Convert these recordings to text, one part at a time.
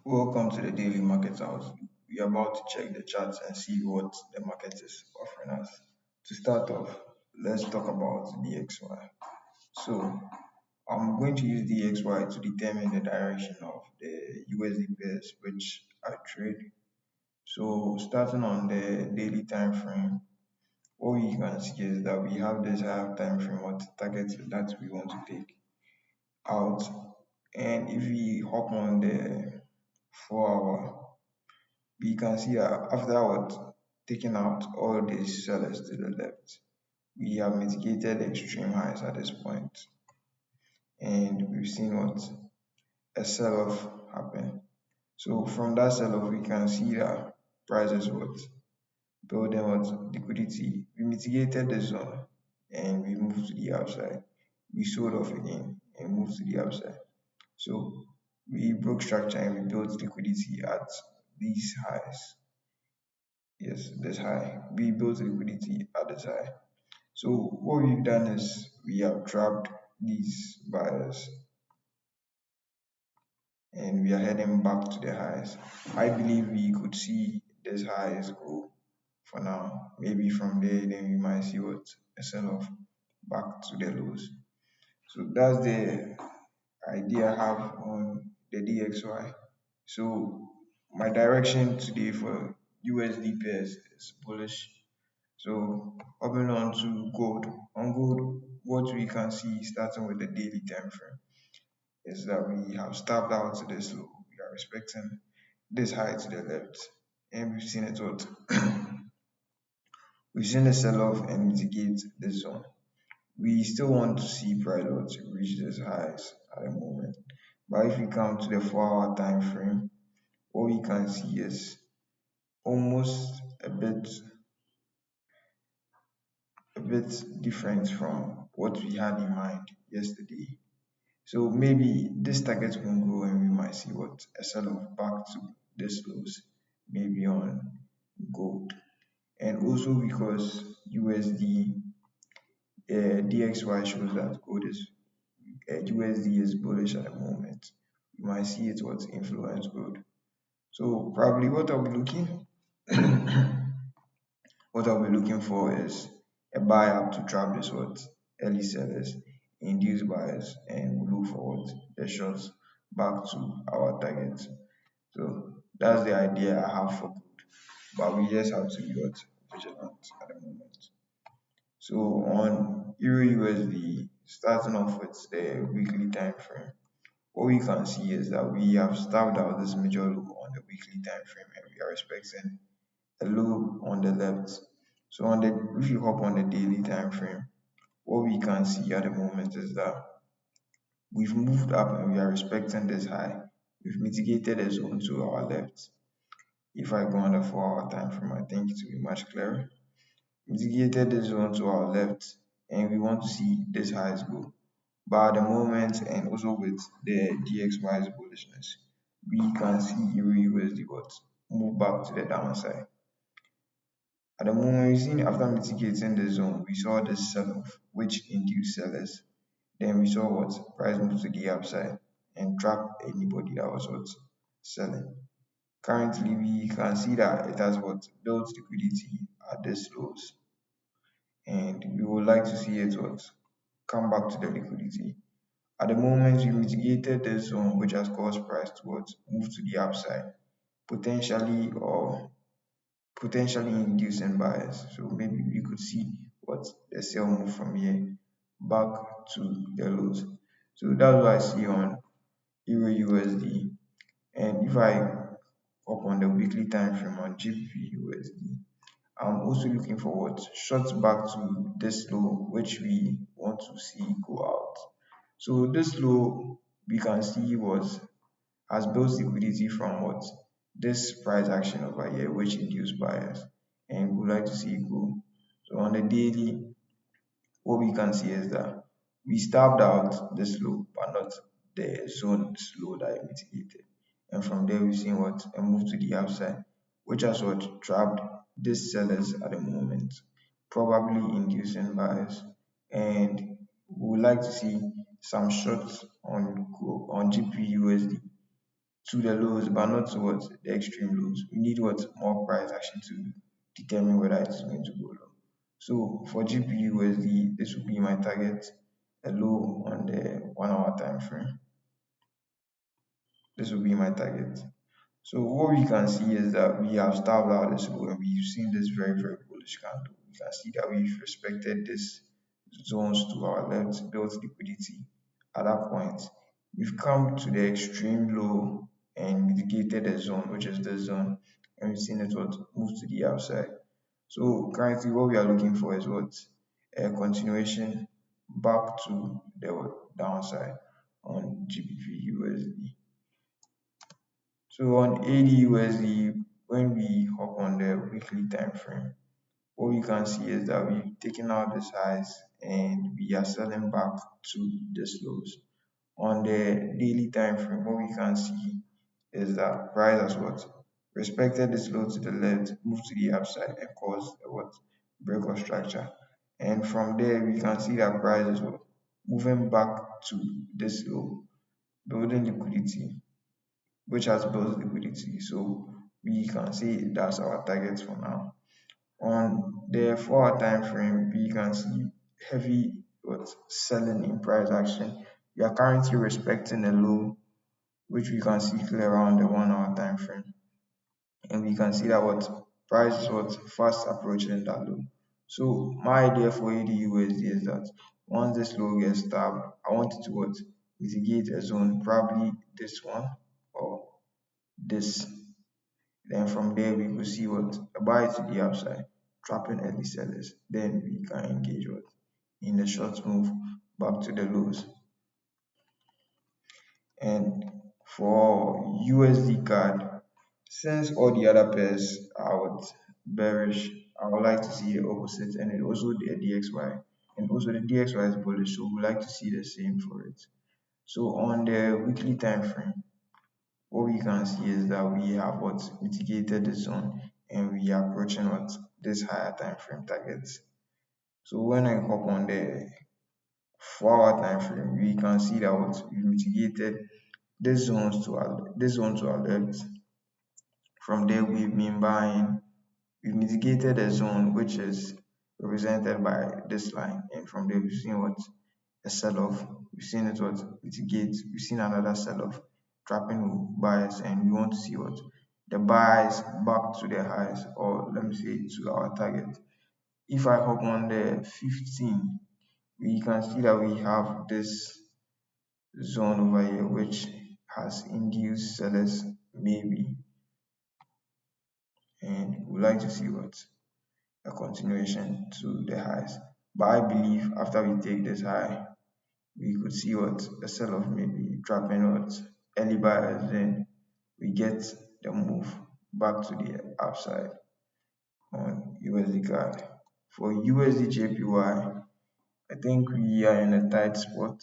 Welcome to the Daily Market House. We are about to check the charts and see what the market is offering us. To start off, let's talk about DXY. So, I'm going to use DXY to determine the direction of the USD pairs which I trade. So, starting on the daily time frame, what we can see is that we have this higher time frame or target that we want to take out. And if we hop on the 4 hour, we can see that afterward taking out all these sellers to the left, we have mitigated extreme highs at this point, and we've seen what a sell-off happen. So from that sell-off, we can see that prices what building what liquidity. We mitigated the zone and we moved to the upside. We sold off again and moved to the upside. So we broke structure and we built liquidity at these highs. Yes, this high. We built liquidity at this high. So what we've done is we have trapped these buyers and we are heading back to the highs. I believe we could see this highs go for now. Maybe from there then we might see what a sell-off back to the lows. So that's the idea I have on the DXY. So my direction today for USD pairs is bullish. So hopping on to gold. On gold, what we can see starting with the daily time frame is that we have stopped out to this low. We are respecting this high to the left, and we've seen it what we've seen the sell-off and mitigate this zone. We still want to see price to reach these highs at the moment. But if we come to the 4 hour time frame, what we can see is almost a bit different from what we had in mind yesterday. So maybe this target won't go and we might see what a sell-off back to this lows, maybe on gold. And also because USD DXY shows that gold is USD is bullish at the moment. You might see it what influence gold. So probably what I'll be looking for is a buy up to trap this what early sellers, induce buyers, and we look forward the shots back to our target. So that's the idea I have for gold, but we just have to be what vigilant at the moment. So on EURUSD, starting off with the weekly time frame, what we can see is that we have starved out this major low on the weekly time frame and we are expecting a low on the left. So if you hop on the daily time frame, what we can see at the moment is that we've moved up and we are respecting this high. We've mitigated the zone to our left. If I go on the 4 hour time frame, I think it will be much clearer. Mitigated the zone to our left and we want to see this highs go. But at the moment, and also with the DXY's bullishness, we can see EURUSD what move back to the downside. At the moment, we've seen after mitigating the zone, we saw this sell-off, which induced sellers. Then we saw what price move to the upside and trap anybody that was what selling. Currently, we can see that it has what built liquidity at this lows, and we would like to see it what come back to the liquidity. At the moment, we mitigated the zone, which has caused price to what move to the upside, potentially inducing buyers. So maybe we could see what the sell move from here back to the lows. So that's what I see on EURUSD. And if I hop on the weekly time frame on GBPUSD, I'm also looking for what shots back to this low, which we want to see go out. So this low we can see has built liquidity from what this price action over here, which induced buyers, and we would like to see it go. So on the daily, what we can see is that we stabbed out this low, but not the zone low that I mitigated. And from there, we've seen what a move to the upside, which has what trapped these sellers at the moment, probably inducing buyers. And we would like to see some shots on GBPUSD to the lows, but not towards the extreme lows. We need what more price action to determine whether it is going to go low. So for GBPUSD, this will be my target, a low on the 1 hour time frame. This will be my target. So what we can see is that we have starved out this low and we've seen this very, very bullish candle. We can see that we've respected this zones to our left, built liquidity. At that point, we've come to the extreme low and mitigated the zone, which is this zone, and we've seen it what move to the upside. So currently what we are looking for is what a continuation back to the downside on GBPUSD. So on AUDUSD, when we hop on the weekly time frame, what we can see is that we've taken out this highs and we are selling back to this lows. On the daily time frame, what we can see is that price has what respected this low to the left, moved to the upside and caused a what break of structure. And from there we can see that price is what moving back to this low, building liquidity, which has built liquidity. So we can say that's our target for now. On the 4 hour time frame, we can see heavy selling in price action. We are currently respecting a low, which we can see clear around the 1 hour time frame, and we can see that what price is what fast approaching that low. So my idea for AUDUSD is that once this low gets tapped, I want it to what mitigate a zone, probably this one or this. Then from there we will see what a buy to the upside, trapping early sellers. Then we can engage what in the short move back to the lows. And for USDCAD, since all the other pairs are bearish, I would like to see the opposite, and also the DXY, and also the DXY is bullish, so we would like to see the same for it. So on the weekly time frame, what we can see is that we have what mitigated the zone and we are approaching what this higher time frame targets. So when I hop on the 4 hour time frame, we can see that what we mitigated this zone to our left. From there we've been buying, we've mitigated a zone which is represented by this line, and from there we've seen what a sell-off, we've seen it what mitigate, we've seen another sell-off, trapping buyers, and we want to see what the buys back to the highs, or let me say to our target. If I hop on the 15, we can see that we have this zone over here which has induced sellers maybe, and we like to see what a continuation to the highs. But I believe after we take this high, we could see what a sell-off maybe trapping what early buyers, then we get the move back to the upside on USDCAD. For USDJPY, I think we are in a tight spot.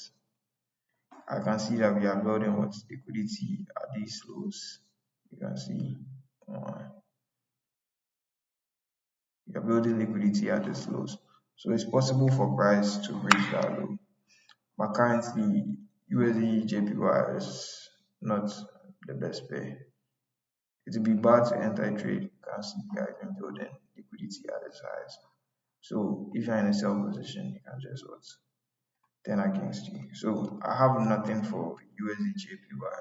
I can see that we are building what liquidity at these lows. You can see we are building liquidity at these lows. So it's possible for price to reach that low. But currently, USDJPY is not the best pair. It will be bad to enter a trade. You can see we are even building liquidity at its highs. So if you're in a sell position, you can just what turn against you. So I have nothing for USDJPY,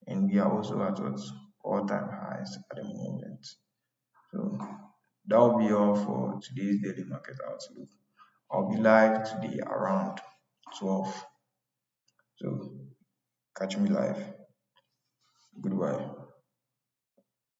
and we are also at what all-time highs at the moment. So that will be all for today's daily market outlook. I'll be live today around 12. So catch me live. Goodbye.